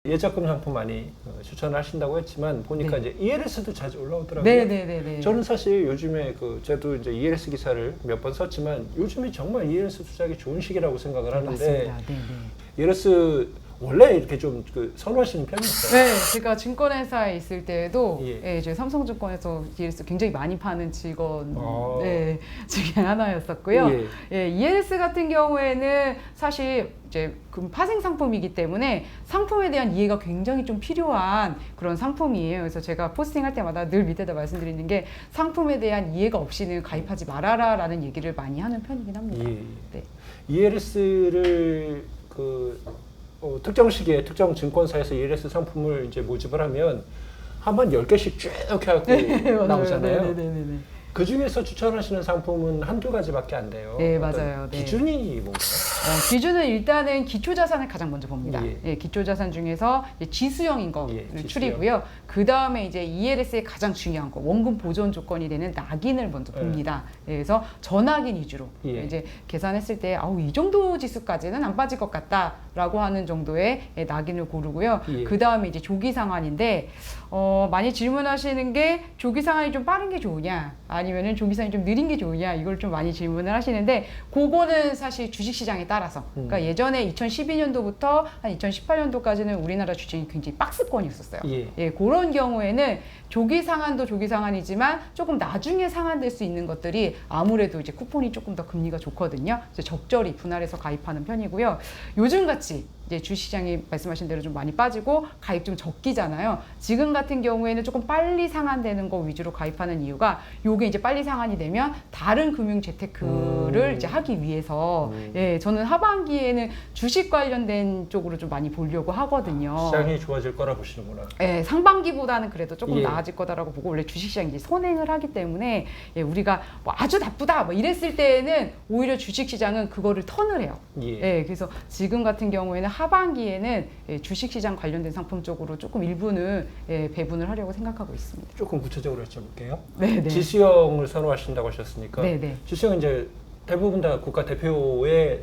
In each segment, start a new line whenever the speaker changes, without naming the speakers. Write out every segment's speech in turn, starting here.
예적금 상품 많이 추천하신다고 했지만 보니까
네.
이제 ELS도 자주 올라오더라고요.
네네네네.
저는 사실 요즘에 저도 이제 ELS 기사를 몇 번 썼지만 요즘이 정말 ELS 투자하기 좋은 시기라고 생각을 하는데
맞습니다. 네네.
ELS 원래 이렇게 좀 선호하시는 편이었어요?
네, 제가 증권회사에 있을 때에도
예.
예, 이제 삼성증권에서 ELS 굉장히 많이 파는 직원
아.
네, 중에 하나였었고요.
예.
예, ELS 같은 경우에는 사실 이제 파생 상품이기 때문에 상품에 대한 이해가 굉장히 좀 필요한 그런 상품이에요. 그래서 제가 포스팅할 때마다 늘 밑에다 말씀드리는 게 상품에 대한 이해가 없이는 가입하지 말아라라는 얘기를 많이 하는 편이긴 합니다.
예.
네.
ELS를 특정 시기에 특정 증권사에서 ELS 상품을 이제 모집을 하면 한 번 10개씩 쭉 해갖고 나오잖아요.
네네네네.
그 중에서 추천하시는 상품은 한두 가지밖에 안 돼요.
네,
어떤
맞아요. 네.
기준이 뭔가요?
기준은 일단은 기초자산을 가장 먼저 봅니다.
예.
예, 기초자산 중에서 이제 지수형인 거를
예, 지수형.
추리고요. 그 다음에 이제 ELS의 가장 중요한 거, 원금 보존 조건이 되는 낙인을 먼저
예.
봅니다. 예, 그래서 전낙인 위주로
예.
이제 계산했을 때, 이 정도 지수까지는 안 빠질 것 같다라고 하는 정도의 낙인을 고르고요.
예.
그 다음에 이제 조기 상환인데, 많이 질문하시는 게 조기 상환이 좀 빠른 게 좋으냐, 아니면은 조기 상환이 좀 느린 게 좋으냐, 이걸 좀 많이 질문을 하시는데, 그거는 사실 주식시장에 따라서, 그러니까 예전에 2012년도부터 한 2018년도까지는 우리나라 주식이 굉장히 박스권이었었어요.
예.
그런 경우에는 조기 상환도 조기 상환이지만 조금 나중에 상환될 수 있는 것들이 아무래도 이제 쿠폰이 조금 더 금리가 좋거든요. 그래서 적절히 분할해서 가입하는 편이고요. 요즘 같이 이제 주식시장이 말씀하신 대로 좀 많이 빠지고 가입 좀 적기잖아요. 지금 같은 경우에는 조금 빨리 상환되는 거 위주로 가입하는 이유가 요게 이제 빨리 상환이 되면 다른 금융 재테크를 이제 하기 위해서 예, 저는 하반기에는 주식 관련된 쪽으로 좀 많이 보려고 하거든요.
시장이 좋아질 거라 보시는구나.
예, 상반기보다는 그래도 조금
예.
나아질 거다라고 보고 원래 주식시장이 이제 선행을 하기 때문에 예, 우리가 뭐 아주 나쁘다 뭐 이랬을 때에는 오히려 주식시장은 그거를 턴을 해요.
예.
예, 그래서 지금 같은 경우에는 하반기에는 예, 주식시장 관련된 상품 쪽으로 조금 일부는 예, 배분을 하려고 생각하고 있습니다.
조금 구체적으로 여쭤볼게요.
네네.
지수형을 선호하신다고 하셨으니까
네네.
지수형 이제 대부분 다 국가 대표의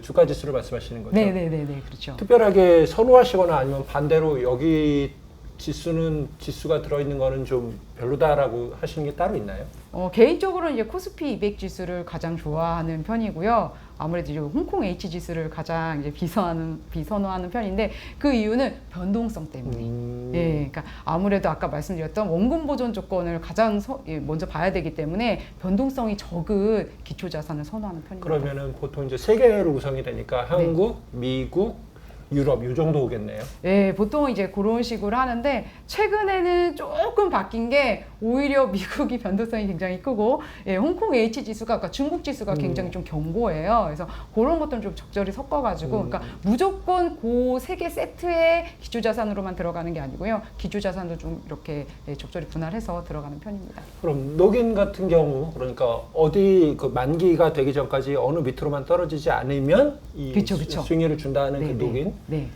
주가 지수를 말씀하시는 거죠.
네네네네, 그렇죠.
특별하게 선호하시거나 아니면 반대로 여기 지수가 들어있는 거는 좀 별로다라고 하시는 게 따로 있나요?
개인적으로는 이제 코스피 200 지수를 가장 좋아하는 편이고요. 아무래도 이제 홍콩 H 지수를 가장 이제 비선호하는 편인데 그 이유는 변동성 때문에. 예, 그러니까 아무래도 아까 말씀드렸던 원금 보존 조건을 가장 먼저 봐야 되기 때문에 변동성이 적은 기초 자산을 선호하는 편입니다.
그러면은 보통 이제 세 개로 구성이 되니까 한국, 미국, 유럽 이 정도 오겠네요.
예, 보통 이제 그런 식으로 하는데 최근에는 조금 바뀐 게 오히려 미국이 변동성이 굉장히 크고 예, 홍콩 H 지수가 그러니까 중국 지수가 굉장히 좀 견고해요. 그래서 그런 것들은 좀 적절히 섞어가지고 그러니까 무조건 그 세 개 세트의 기초 자산으로만 들어가는 게 아니고요. 기초 자산도 좀 이렇게 예, 적절히 분할해서 들어가는 편입니다.
그럼 녹인 같은 경우 그러니까 어디 그 만기가 되기 전까지 어느 밑으로만 떨어지지 않으면 이
그쵸.
수익률을 준다는 그 녹인.
네.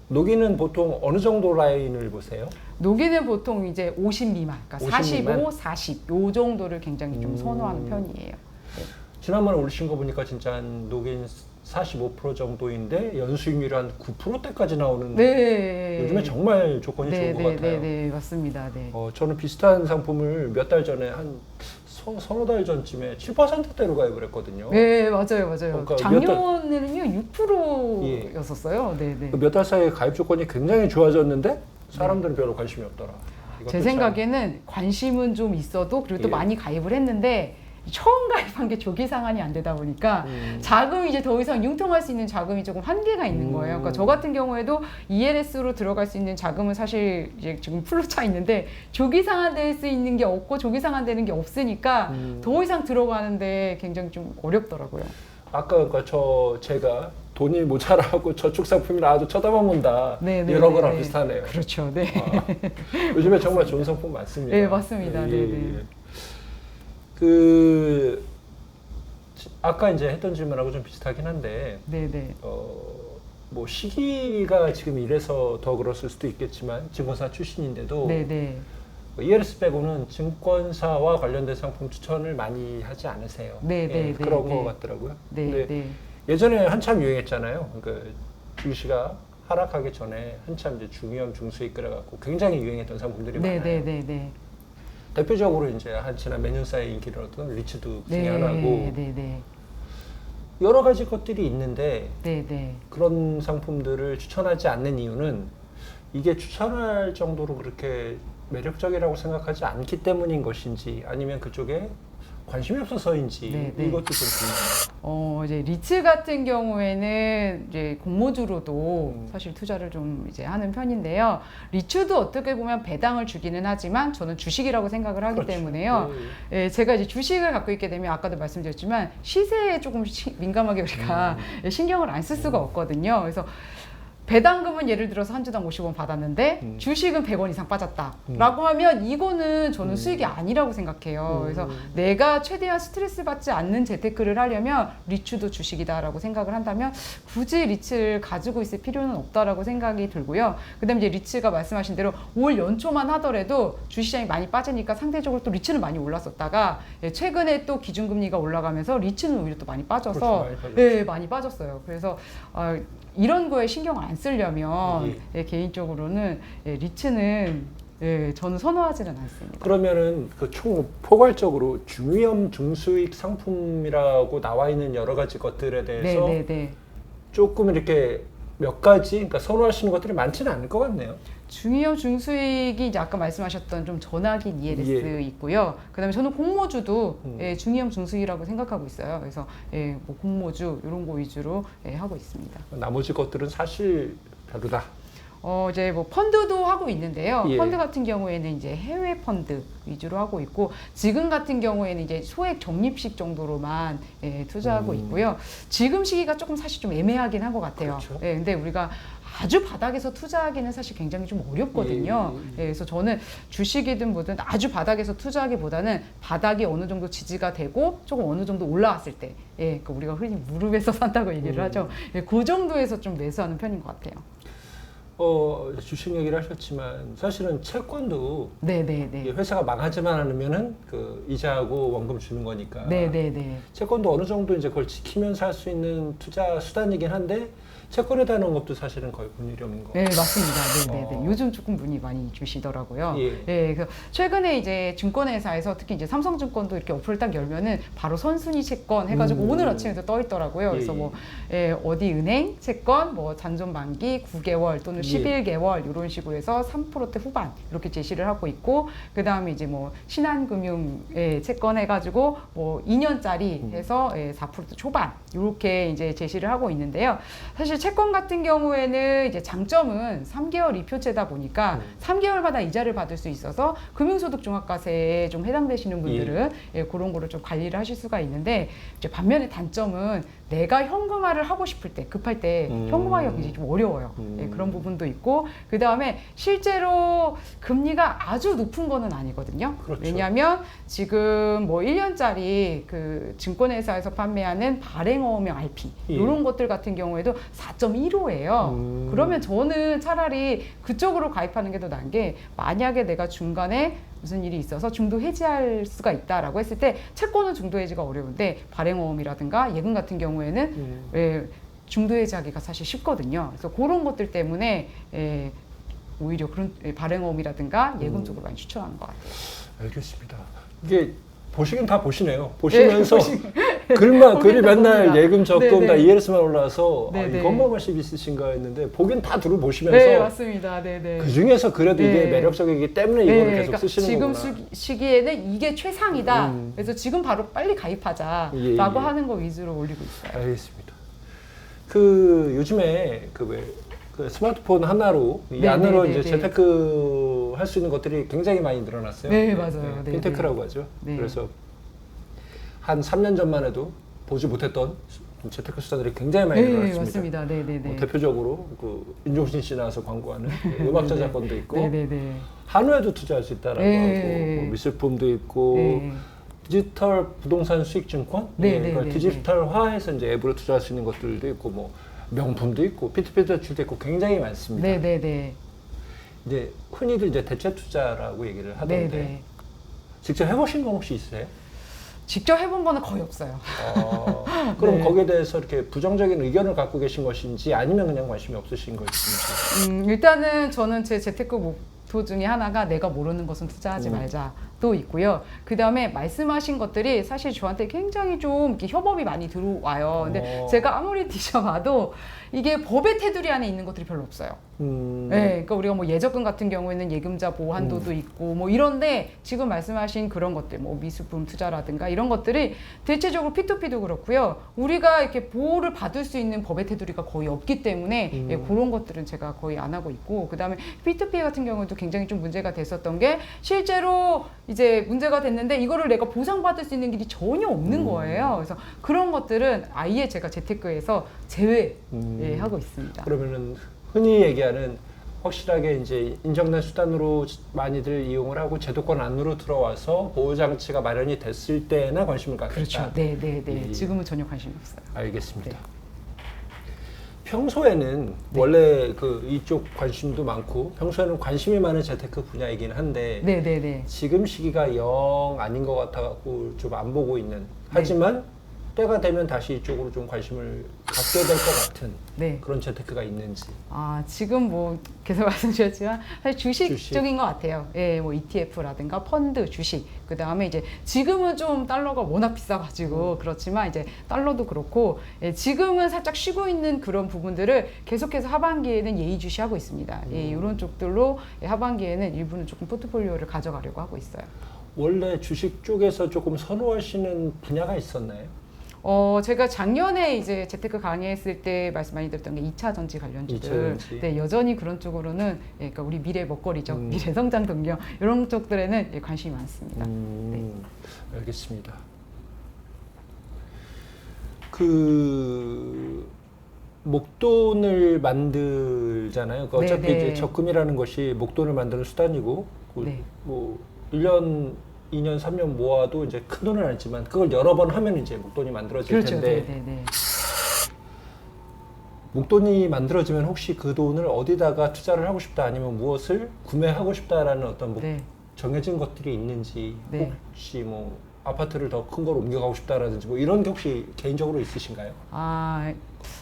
녹인은 보통 어느 정도 라인을 보세요?
녹이는 보통 이제 50 미만, 그러니까
50 미만?
45, 40 요 정도를 굉장히 좀 선호하는 편이에요. 네.
지난번에 올리신 거 보니까 진짜 한 녹인 45% 정도인데 연수익률이 한 9%대까지 나오는
네.
요즘에 정말 조건이 좋은 것 같아요.
네, 맞습니다. 네.
저는 비슷한 상품을 몇 달 전에 한 서너 달 전쯤에 7%대로 가입을 했거든요.
네, 맞아요.
그러니까
작년에는요 6%였었어요. 네.
몇 달 사이에 가입 조건이 굉장히 좋아졌는데 사람들은 별로 관심이 없더라. 이것도
제
참-
생각에는 관심은 좀 있어도 그리고 또
예.
많이 가입을 했는데 처음 가입한 게 조기 상환이 안 되다 보니까 자금이 이제 더 이상 융통할 수 있는 자금이 조금 한계가 있는 거예요. 그러니까 저 같은 경우에도 ELS로 들어갈 수 있는 자금은 사실 이제 지금 풀로 차 있는데 조기 상환될 수 있는 게 없고 조기 상환되는 게 없으니까 더 이상 들어가는데 굉장히 좀 어렵더라고요.
아까 그러니까 제가 돈이 모자라고 저축 상품이 나와도 쳐다만
네,
이런 거랑 비슷하네요.
그렇죠. 네.
요즘에 정말 좋은 상품 많습니다.
네, 맞습니다. 네.
아까 이제 했던 질문하고 좀 비슷하긴 한데
네.
뭐 시기가 지금 이래서 더 그랬을 수도 있겠지만 증권사 출신인데도
네.
ELS 빼고는 증권사와 관련된 상품 추천을 많이 하지 않으세요.
네.
그런 것 같더라고요. 근데
네.
예전에 한참 유행했잖아요. 그 주식시가 하락하기 전에 한참 이제 중위험 중수익 그래갖고 굉장히 유행했던 상품들이 많아요.
네네네네.
대표적으로 이제 한 지난 몇 년 사이 인기를 얻은 리츠도 중에
네,
하나고
네네.
여러 가지 것들이 있는데
네네.
그런 상품들을 추천하지 않는 이유는 이게 추천할 정도로 그렇게 매력적이라고 생각하지 않기 때문인 것인지 아니면 그쪽에 관심이 없어서인지
네.
이것도 좀 궁금해요.
이제 리츠 같은 경우에는 이제 공모주로도 사실 투자를 좀 이제 하는 편인데요. 리츠도 어떻게 보면 배당을 주기는 하지만 저는 주식이라고 생각을 하기
그렇죠.
때문에요. 예, 제가 이제 주식을 갖고 있게 되면 아까도 말씀드렸지만 시세에 조금 민감하게 우리가 신경을 안 쓸 수가 없거든요. 그래서 배당금은 예를 들어서 한 주당 50원 받았는데 주식은 100원 이상 빠졌다라고 하면 이거는 저는 수익이 아니라고 생각해요. 그래서 내가 최대한 스트레스 받지 않는 재테크를 하려면 리츠도 주식이다라고 생각을 한다면 굳이 리츠를 가지고 있을 필요는 없다라고 생각이 들고요. 그다음에 이제 리츠가 말씀하신 대로 올 연초만 하더라도 주시장이 많이 빠지니까 상대적으로 또 리츠는 많이 올랐었다가 최근에 또 기준금리가 올라가면서 리츠는 오히려 또 많이 빠져서
그렇죠,
많이 빠졌어요. 그래서 이런 거에 신경을 안 쓰려면 개인적으로는 리츠는 저는 선호하지는 않습니다.
그러면은 그 총 포괄적으로 중위험 중수익 상품이라고 나와 있는 여러 가지 것들에 대해서
네네네.
조금 이렇게 몇 가지 그러니까 선호하시는 것들이 많지는 않을 것 같네요.
중위험 중수익이 이제 아까 말씀하셨던 좀 전화긴 ELS 있고요. 그다음에 저는 공모주도 중위험 중수익이라고 생각하고 있어요. 그래서 뭐 공모주 이런 거 위주로 하고 있습니다.
나머지 것들은 사실 별로다.
이제 뭐 펀드도 하고 있는데요.
예.
펀드 같은 경우에는 이제 해외 펀드 위주로 하고 있고 지금 같은 경우에는 이제 소액 적립식 정도로만 투자하고 있고요. 지금 시기가 조금 사실 좀 애매하긴 한 것 같아요.
그렇죠.
근데 우리가 아주 바닥에서 투자하기는 사실 굉장히 좀 어렵거든요. 그래서 저는 주식이든 뭐든 아주 바닥에서 투자하기보다는 바닥이 어느 정도 지지가 되고 조금 어느 정도 올라왔을 때, 그러니까 우리가 흔히 무릎에서 산다고 얘기를 하죠. 그 정도에서 좀 매수하는 편인 것 같아요.
주식 얘기를 하셨지만 사실은 채권도
네네네.
회사가 망하지만 않으면은 그 이자하고 원금 주는 거니까.
네네네.
채권도 어느 정도 이제 그걸 지키면서 할 수 있는 투자 수단이긴 한데 채권에 대한 언급도 사실은 거의 본 일이 없는 거.
네, 맞습니다. 네네네. 요즘 조금 문의 많이 주시더라고요. 그래서 최근에 이제 증권회사에서 특히 이제 삼성증권도 이렇게 어플을 딱 열면은 바로 선순위 채권 해가지고 오늘 아침에도 떠 있더라고요. 그래서 뭐 어디 은행 채권, 뭐 잔존 만기 9개월 또는 11개월 이런 식으로 해서 3%대 후반 이렇게 제시를 하고 있고 그 다음에 이제 뭐 신한금융 채권 해가지고 뭐 2년짜리 해서 4% 초반 이렇게 이제 제시를 하고 있는데요. 사실 채권 같은 경우에는 이제 장점은 3개월 이표제다 보니까 3개월마다 이자를 받을 수 있어서 금융소득 종합과세에 좀 해당되시는 분들은 그런 거를 좀 관리를 하실 수가 있는데 이제 반면에 단점은 내가 현금화를 하고 싶을 때 급할 때 현금화가 굉장히 좀 어려워요. 그런 부분도 있고 그 다음에 실제로 금리가 아주 높은 거는 아니거든요.
그렇죠.
왜냐하면 지금 뭐 1년짜리 그 증권회사에서 판매하는 발행어명 RP 이런 것들 같은 경우에도 4.15예요. 그러면 저는 차라리 그쪽으로 가입하는 게 더 나은 게 만약에 내가 중간에 무슨 일이 있어서 중도 해지할 수가 있다라고 했을 때 채권은 중도 해지가 어려운데 발행어음이라든가 예금 같은 경우에는 중도 해지하기가 사실 쉽거든요. 그래서 그런 것들 때문에 오히려 그런 발행어음이라든가 예금 쪽으로 많이 추천하는 것 같아요.
알겠습니다. 이게 보시긴 다 보시네요. 보시면서 글이 맨날 예금 적금 다 ELS만 올라와서 이것만 관심 있으신가 했는데 보긴 다 들어보시면서
네, 맞습니다. 네네.
그 중에서 그래도 이게 매력적이기 때문에 이거를 계속
그러니까
쓰시는 거구나.
지금 시기에는 이게 최상이다. 그래서 지금 바로 빨리 가입하자라고 하는 거 위주로 올리고 있어요.
알겠습니다. 그 요즘에 그 스마트폰 하나로 이 안으로 이제 재테크 할 수 있는 것들이 굉장히 많이 늘어났어요.
네, 맞아요.
핀테크라고 하죠. 그래서 한 3년 전만 해도 보지 못했던 재테크 수단들이 굉장히 많이 늘어났습니다.
맞습니다. 네네네.
대표적으로 그 윤종신 씨 나와서 광고하는 음악 저작권도 있고 한우에도 투자할 수 있다라고 하고 뭐 미술품도 있고 디지털 부동산 수익증권, 그러니까 디지털화해서 이제 앱으로 투자할 수 있는 것들도 있고 뭐 명품도 있고 피트피트 대출도 있고 굉장히 많습니다. 이제 흔히들 이제 대체 투자라고 얘기를 하던데 직접 해보신 건 혹시 있으세요?
직접 해본 거는 거의 없어요.
그럼
네.
거기에 대해서 이렇게 부정적인 의견을 갖고 계신 것인지 아니면 그냥 관심이 없으신 것인지.
일단은 저는 제 재테크 목표 중에 하나가 내가 모르는 것은 투자하지 말자도 있고요. 그 다음에 말씀하신 것들이 사실 저한테 굉장히 좀 이렇게 협업이 많이 들어와요. 근데 제가 아무리 뒤져봐도 이게 법의 테두리 안에 있는 것들이 별로 없어요. 네, 그러니까 우리가 뭐 예적금 같은 경우에는 예금자 보호 한도도 있고 뭐 이런데 지금 말씀하신 그런 것들, 뭐 미술품 투자라든가 이런 것들이 대체적으로 P2P도 그렇고요. 우리가 이렇게 보호를 받을 수 있는 법의 테두리가 거의 없기 때문에 예, 그런 것들은 제가 거의 안 하고 있고, 그 다음에 P2P 같은 경우도 굉장히 좀 문제가 됐었던 게 실제로 이제 문제가 됐는데 이거를 내가 보상받을 수 있는 길이 전혀 없는 거예요. 그래서 그런 것들은 아예 제가 재테크에서 제외하고 있습니다.
그러면은 흔히 얘기하는 확실하게 이제 인정된 수단으로 많이들 이용을 하고 제도권 안으로 들어와서 보호 장치가 마련이 됐을 때나 관심을 갖겠다.
그렇죠. 네. 지금은 전혀 관심이 없어요.
알겠습니다.
네.
평소에는 원래 그 이쪽 관심도 많고 평소에는 관심이 많은 재테크 분야이긴 한데
네.
지금 시기가 영 아닌 것 같아갖고 좀 안 보고 있는, 하지만 때가 되면 다시 이쪽으로 좀 관심을 갖게 될 것 같은 그런 재테크가 있는지.
지금 뭐 계속 말씀드렸지만 사실 주식 쪽인 것 같아요. 예, 뭐 ETF라든가 펀드, 주식. 그 다음에 이제 지금은 좀 달러가 워낙 비싸가지고 그렇지만 이제 달러도 그렇고, 예, 지금은 살짝 쉬고 있는 그런 부분들을 계속해서 하반기에는 예의주시하고 있습니다. 예, 이런 쪽들로 하반기에는 일부는 조금 포트폴리오를 가져가려고 하고 있어요.
원래 주식 쪽에서 조금 선호하시는 분야가 있었나요?
제가 작년에 이제 재테크 강의했을 때 말씀 많이 드렸던 게 2차 전지 관련주들. 네, 여전히 그런 쪽으로는, 예, 그러니까 우리 미래 먹거리죠. 미래 성장 동력. 이런 쪽들에는 예, 관심이 많습니다. 네.
알겠습니다. 그 목돈을 만들잖아요. 그러니까 어차피 이제 적금이라는 것이 목돈을 만드는 수단이고, 뭐 1년 2년, 3년 모아도 이제 큰 돈은 아니지만 그걸 여러 번 하면 이제 목돈이 만들어질 텐데, 목돈이 만들어지면 혹시 그 돈을 어디다가 투자를 하고 싶다 아니면 무엇을 구매하고 싶다라는 어떤 정해진 것들이 있는지, 혹시 뭐 아파트를 더 큰 걸 옮겨가고 싶다라든지 뭐 이런 게 혹시 개인적으로 있으신가요?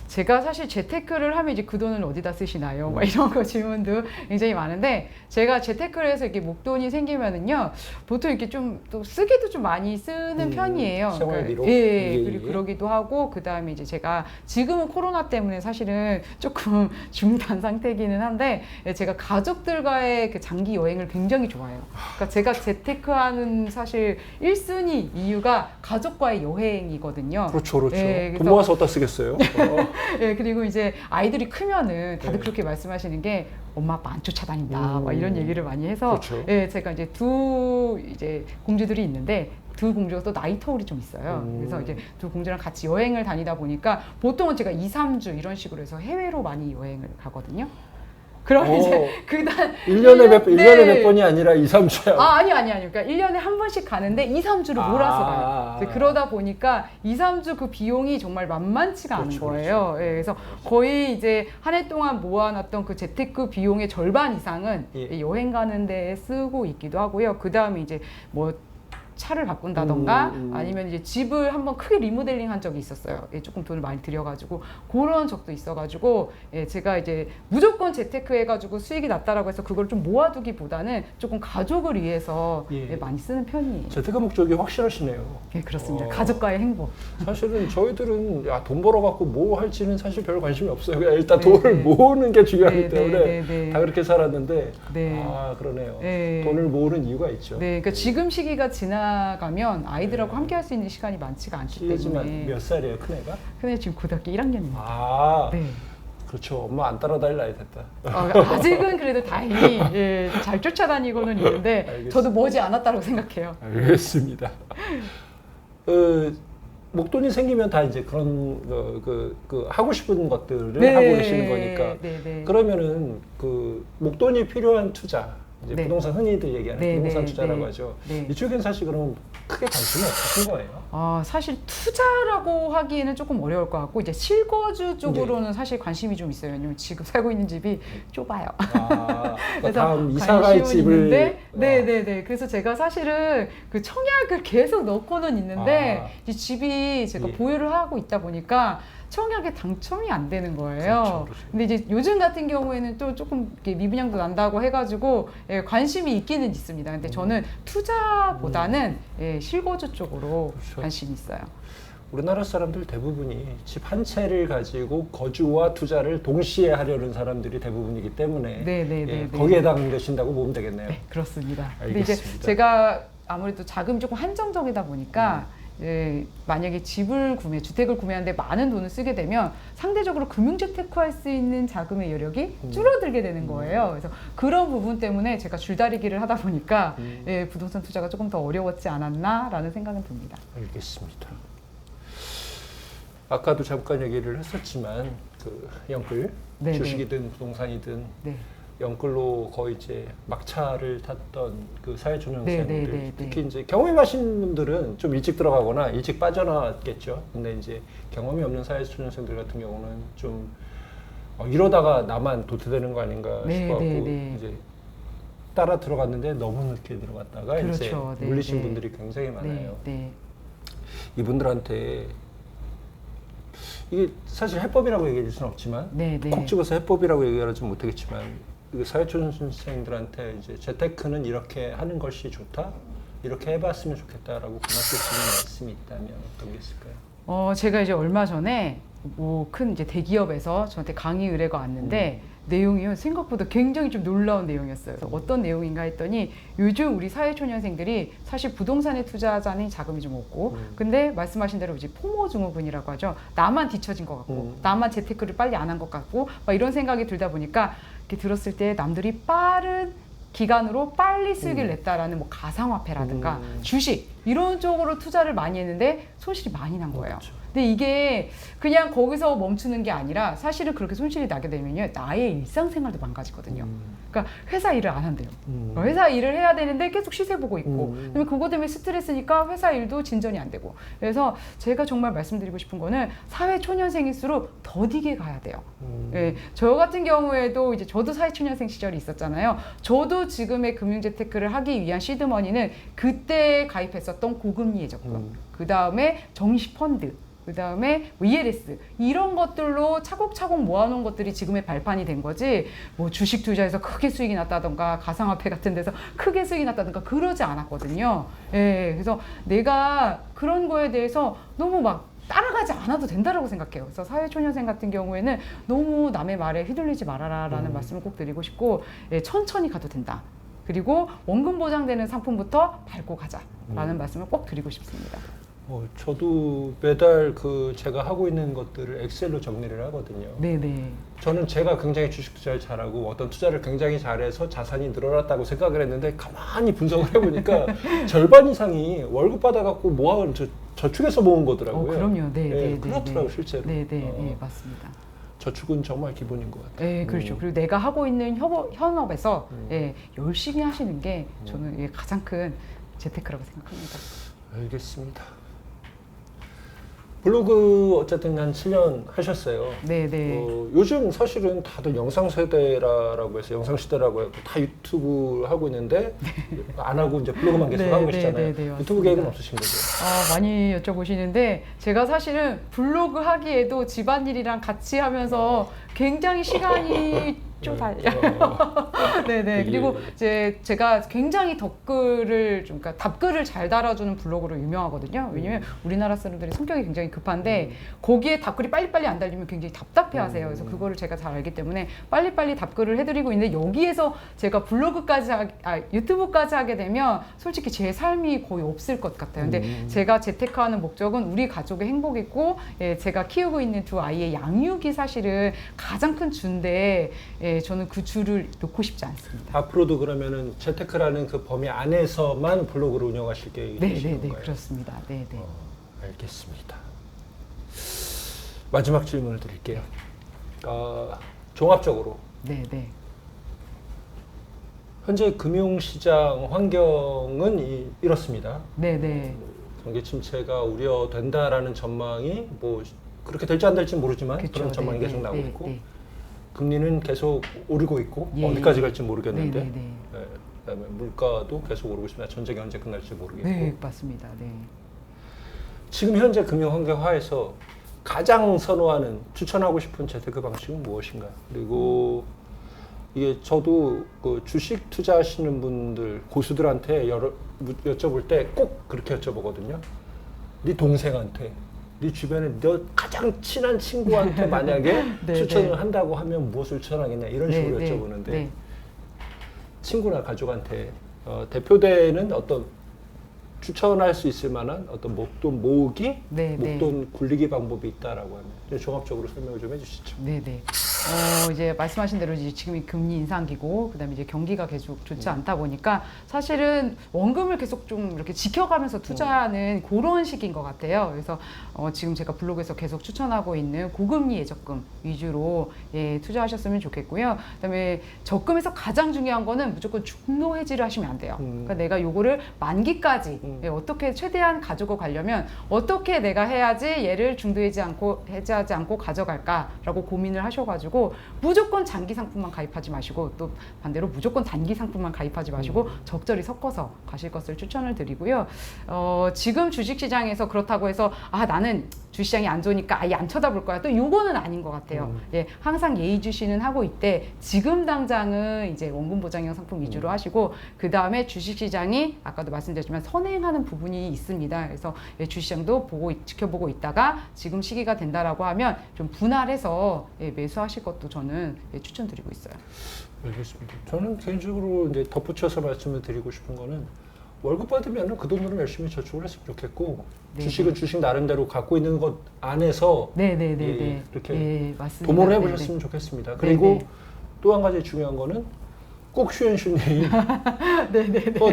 제가 사실 재테크를 하면 이제 그 돈을 어디다 쓰시나요? 막 이런 거 질문도 굉장히 많은데, 제가 재테크를 해서 이렇게 목돈이 생기면은요, 보통 이렇게 좀 또 쓰기도 좀 많이 쓰는 편이에요.
생활비로?
그리고 그러기도 하고, 그 다음에 이제 제가 지금은 코로나 때문에 사실은 조금 중단 상태이기는 한데, 제가 가족들과의 그 장기 여행을 굉장히 좋아해요. 그러니까 제가 재테크하는 사실 1순위 이유가 가족과의 여행이거든요.
그렇죠. 돈 모아서 어디다 쓰겠어요?
예, 그리고 이제 아이들이 크면은 다들 그렇게 말씀하시는 게 엄마 아빠 안 쫓아다닌다 막 이런 얘기를 많이 해서, 예, 제가 이제 두 공주들이 있는데 두 공주가 또 나이 터울이 좀 있어요. 그래서 이제 두 공주랑 같이 여행을 다니다 보니까 보통은 제가 2, 3주 이런 식으로 해서 해외로 많이 여행을 가거든요. 그럼 이제 그다음
1년에 몇 번이 아니라 2, 3주야.
아니요. 그러니까 1년에 한 번씩 가는데 2, 3주를 몰아서 가요. 그러다 보니까 2, 3주 그 비용이 정말 만만치가 않은 거예요. 예, 그래서 거의 이제 한 해 동안 모아놨던 그 재테크 비용의 절반 이상은 여행 가는 데 쓰고 있기도 하고요. 그다음에 이제 뭐 차를 바꾼다던가 아니면 이제 집을 한번 크게 리모델링 한 적이 있었어요. 예, 조금 돈을 많이 들여가지고 그런 적도 있어가지고, 예, 제가 이제 무조건 재테크 해가지고 수익이 났다라고 해서 그걸 좀 모아두기보다는 조금 가족을 위해서 많이 쓰는 편이에요.
재테크 목적이 확실하시네요.
예, 그렇습니다. 가족과의 행복.
사실은 저희들은 돈 벌어갖고 뭐 할지는 사실 별 관심이 없어요. 그냥 일단 돈을 모으는 게 중요하기 때문에 다 그렇게 살았는데, 그러네요. 돈을 모으는 이유가 있죠.
그러니까 지금 시기가 지나가면 아이들하고 함께 할 수 있는 시간이 많지가 않기 때문에.
몇 살이에요, 큰애가?
큰애 지금 고등학교 1학년입니다.
그렇죠. 엄마 안 따라다닐 나이 됐다.
아직은 그래도 다행히 잘 쫓아다니고는 있는데, 알겠습니다. 저도 머지 않았다고 생각해요.
알겠습니다. 목돈이 생기면 다 이제 그런 하고 싶은 것들을 하고 계시는 거니까. 그러면은 그 목돈이 필요한 투자, 이제
네.
부동산 흔히들 얘기하는
네,
부동산
네,
투자라고
네.
하죠.
네.
이쪽엔 사실 그럼 크게 관심이 없으신 거예요?
사실 투자라고 하기에는 조금 어려울 것 같고 이제 실거주 쪽으로는 사실 관심이 좀 있어요. 왜냐면 지금 살고 있는 집이 좁아요.
그래서 다음 이사갈 집을
있는데, 네네네. 그래서 제가 사실은 그 청약을 계속 넣고는 있는데 이 집이 제가
예.
보유를 하고 있다 보니까 청약에 당첨이 안 되는 거예요.
그렇죠, 그렇죠.
근데 이제 요즘 같은 경우에는 또 조금 이렇게 미분양도 난다고 해가지고 관심이 있기는 있습니다. 근데 저는 투자보다는 실거주 쪽으로
그렇죠.
관심이 있어요.
우리나라 사람들 대부분이 집 한 채를 가지고 거주와 투자를 동시에 하려는 사람들이 대부분이기 때문에
네네네.
거기에 해당되신다고 보면 되겠네요.
네, 그렇습니다.
알겠습니다.
근데 이제 제가 아무래도 자금이 조금 한정적이다 보니까 만약에 주택을 구매하는데 많은 돈을 쓰게 되면 상대적으로 금융재테크할 수 있는 자금의 여력이 줄어들게 되는 거예요. 그래서 그런 부분 때문에 제가 줄다리기를 하다 보니까 부동산 투자가 조금 더 어려웠지 않았나라는 생각은 듭니다.
알겠습니다. 아까도 잠깐 얘기를 했었지만 그 영끌
네네.
주식이든 부동산이든
네.
영끌로 거의 이제 막차를 탔던 그 사회초년생들
네네네.
특히 이제 경험이 많으신 분들은 좀 일찍 들어가거나 일찍 빠져나왔겠죠. 근데 이제 경험이 없는 사회초년생들 같은 경우는 좀 이러다가 나만 도태되는 거 아닌가 싶어갖고 이제 따라 들어갔는데 너무 늦게 들어갔다가
그렇죠.
이제
네,
물리신
네.
분들이 굉장히 많아요.
네.
이분들한테 이게 사실 해법이라고 얘기할 수는 없지만
네.
콕 집어서 해법이라고 얘기하지 못하겠지만 사회초년생들한테 이제 재테크는 이렇게 하는 것이 좋다, 이렇게 해봤으면 좋겠다라고 고맙게 주는 말씀이 있다면 어떤 게 있을까요?
제가 이제 얼마 전에 큰 이제 대기업에서 저한테 강의 의뢰가 왔는데 내용이요 생각보다 굉장히 좀 놀라운 내용이었어요. 그래서 어떤 내용인가 했더니 요즘 우리 사회초년생들이 사실 부동산에 투자하자니 자금이 좀 없고 근데 말씀하신 대로 이제 포모 증후군이라고 하죠. 나만 뒤처진 것 같고 나만 재테크를 빨리 안 한 것 같고 막 이런 생각이 들다 보니까 이렇게 들었을 때 남들이 빠른 기간으로 빨리 수익을 냈다라는 뭐 가상화폐라든가 주식 이런 쪽으로 투자를 많이 했는데 손실이 많이 난 거예요.
그렇죠.
근데 이게 그냥 거기서 멈추는 게 아니라 사실은 그렇게 손실이 나게 되면요 나의 일상생활도 망가지거든요. 그러니까 회사 일을 안 한대요. 회사 일을 해야 되는데 계속 시세 보고 있고 그다음에 그것 때문에 스트레스니까 회사 일도 진전이 안 되고 그래서 제가 정말 말씀드리고 싶은 거는 사회초년생일수록 더디게 가야 돼요. 저 같은 경우에도 이제 저도 사회초년생 시절이 있었잖아요. 저도 지금의 금융재테크를 하기 위한 시드머니는 그때 가입했었던 고금리 예적금 그 다음에 정시펀드 그 다음에 ELS 이런 것들로 차곡차곡 모아놓은 것들이 지금의 발판이 된 거지 뭐 주식 투자에서 크게 수익이 났다던가 가상화폐 같은 데서 크게 수익이 났다던가 그러지 않았거든요. 그래서 내가 그런 거에 대해서 너무 막 따라가지 않아도 된다라고 생각해요. 그래서 사회초년생 같은 경우에는 너무 남의 말에 휘둘리지 말아라라는 말씀을 꼭 드리고 싶고 천천히 가도 된다. 그리고 원금 보장되는 상품부터 밟고 가자라는 말씀을 꼭 드리고 싶습니다.
저도 매달 제가 하고 있는 것들을 엑셀로 정리를 하거든요.
네네.
저는 제가 굉장히 주식 투자를 잘하고 어떤 투자를 굉장히 잘해서 자산이 늘어났다고 생각을 했는데 가만히 분석을 해보니까 절반 이상이 월급 받아갖고 모아온 저축해서 모은 거더라고요.
그럼요. 네.
그렇더라고요, 실제로.
네, 맞습니다.
저축은 정말 기본인 것 같아요.
네, 그렇죠. 그리고 내가 하고 있는 현업에서 열심히 하시는 게 저는 가장 큰 재테크라고 생각합니다.
알겠습니다. 블로그 어쨌든 한 7년 하셨어요.
네네.
요즘 사실은 다들 영상 세대라고 해서 영상 시대라고 해서 다 유튜브 하고 있는데 안 하고 이제 블로그만 계속 하고 계시잖아요. 유튜브 계획은 없으신 거죠?
많이 여쭤보시는데 제가 사실은 블로그 하기에도 집안일이랑 같이 하면서 굉장히 시간이 쪼달려. 네네. 그리고 이제 제가 굉장히 그러니까 답글을 잘 달아주는 블로그로 유명하거든요. 왜냐면 우리나라 사람들이 성격이 굉장히 급한데 거기에 답글이 빨리빨리 안 달리면 굉장히 답답해하세요. 그래서 그거를 제가 잘 알기 때문에 빨리빨리 답글을 해드리고 있는데 여기에서 제가 유튜브까지 하게 되면 솔직히 제 삶이 거의 없을 것 같아요. 근데 제가 재테크하는 목적은 우리 가족의 행복이고 제가 키우고 있는 두 아이의 양육이 사실은 가장 큰 주인데 저는 그 줄을 놓고 싶지 않습니다.
앞으로도 그러면은 재테크라는 그 범위 안에서만 블로그를 운영하실 계획이신 건가요?
네, 그렇습니다. 네.
알겠습니다. 마지막 질문을 드릴게요. 종합적으로
네.
현재 금융시장 환경은 이렇습니다.
네네.
경기 침체가 우려된다라는 전망이 뭐 그렇게 될지 안 될지 모르지만
그쵸,
그런 전망이
네,
계속
네,
나오고
네,
있고
네.
금리는 계속 오르고 있고
예,
어디까지
예.
갈지 모르겠는데
네, 네, 네.
네, 그다음에 물가도 계속 오르고 있습니다. 전쟁이 언제 끝날지 모르겠고
네, 맞습니다. 네.
지금 현재 금융 환경 하에서 가장 선호하는 추천하고 싶은 재테크 방식은 무엇인가? 그리고 이게 저도 그 주식 투자하시는 분들 고수들한테 여쭤볼 때 꼭 그렇게 여쭤보거든요. 네 동생한테, 네 주변에 너 가장 친한 친구한테 만약에
네,
추천을
네.
한다고 하면 무엇을 추천하겠냐 이런
네,
식으로
네,
여쭤보는데
네.
친구나 가족한테 대표되는 어떤 추천할 수 있을 만한 어떤 목돈 모으기,
네,
목돈 굴리기 방법이 있다라고 하면 좀 종합적으로 설명을 좀 해주시죠.
네네. 이제 말씀하신 대로 이제 지금이 금리 인상기고, 그다음에 이제 경기가 계속 좋지 않다 보니까 사실은 원금을 계속 좀 이렇게 지켜가면서 투자하는 그런 시기인 것 같아요. 그래서 지금 제가 블로그에서 계속 추천하고 있는 고금리 예적금 위주로 투자하셨으면 좋겠고요. 그다음에 적금에서 가장 중요한 거는 무조건 중도 해지를 하시면 안 돼요. 그러니까 내가 요거를 만기까지 어떻게 최대한 가지고 가려면 어떻게 내가 해야지 얘를 중도 해지하지 않고 가져갈까라고 고민을 하셔가지고 무조건 장기 상품만 가입하지 마시고 또 반대로 무조건 단기 상품만 가입하지 마시고 적절히 섞어서 가실 것을 추천을 드리고요. 지금 주식시장에서 그렇다고 해서 나는 주시장이 안 좋으니까 아예 안 쳐다볼 거야. 또 요거는 아닌 것 같아요. 항상 예의주시는 하고 있대. 지금 당장은 이제 원금 보장형 상품 위주로 하시고 그 다음에 주식시장이 아까도 말씀드렸지만 선행하는 부분이 있습니다. 그래서 주시장도 지켜보고 있다가 지금 시기가 된다라고 하면 좀 분할해서 매수하실 것도 저는 추천드리고 있어요.
알겠습니다. 저는 개인적으로 이제 덧붙여서 말씀을 드리고 싶은 거는 월급 받으면 그 돈으로 열심히 저축을 했으면 좋겠고
네,
주식은
네.
주식 나름대로 갖고 있는 것 안에서
네네네.
이렇게
맞습니다.
도모를
네네.
해보셨으면 좋겠습니다. 그리고 또 한 가지 중요한 거는 꼭 슈앤슈님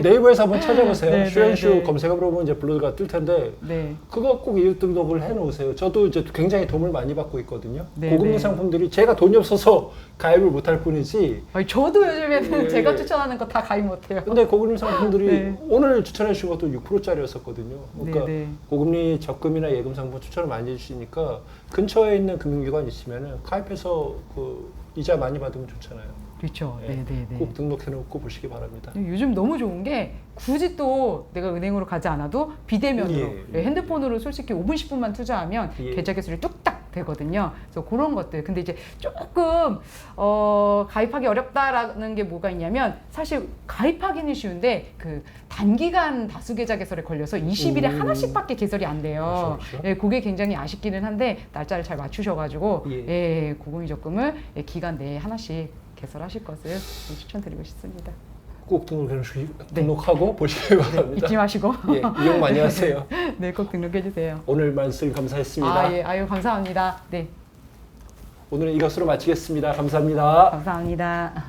네이버에서 한번 찾아보세요.
네네네.
슈앤슈 검색어로 보면 이제 블로그가 뜰 텐데
네.
그거 꼭 이웃 등록을 해놓으세요. 저도 이제 굉장히 도움을 많이 받고 있거든요.
네네.
고금리 상품들이 제가 돈이 없어서 가입을 못할 뿐이지.
저도 요즘에는
예.
제가 추천하는 거 다 가입 못해요.
근데 고금리 상품들이
네.
오늘 추천해 주신 것도 6%짜리였었거든요. 그러니까
네네.
고금리 적금이나 예금 상품 추천을 많이 해주시니까 근처에 있는 금융기관 있으면 가입해서 그 이자 많이 받으면 좋잖아요.
그렇죠.
예.
네네네.
꼭 등록해놓고 보시기 바랍니다.
요즘 너무 좋은 게 굳이 또 내가 은행으로 가지 않아도 비대면으로 핸드폰으로 솔직히 5분 10분만 투자하면 계좌 개설이 뚝딱 되거든요. 그래서 그런 것들. 근데 이제 조금 가입하기 어렵다라는 게 뭐가 있냐면 사실 가입하기는 쉬운데 그 단기간 다수 계좌 개설에 걸려서 20일에 하나씩밖에 개설이 안 돼요.
그렇죠.
그게 굉장히 아쉽기는 한데 날짜를 잘 맞추셔가지고 고금리 적금을 기간 내에 하나씩 개설하실 것을 추천드리고 싶습니다.
꼭 등록하고 보시기 바랍니다.
잊지 마시고
이용 많이 하세요.
네, 꼭 등록해 주세요.
오늘 말씀 감사했습니다.
아유, 감사합니다. 네.
오늘은 이것으로 마치겠습니다. 감사합니다.
감사합니다.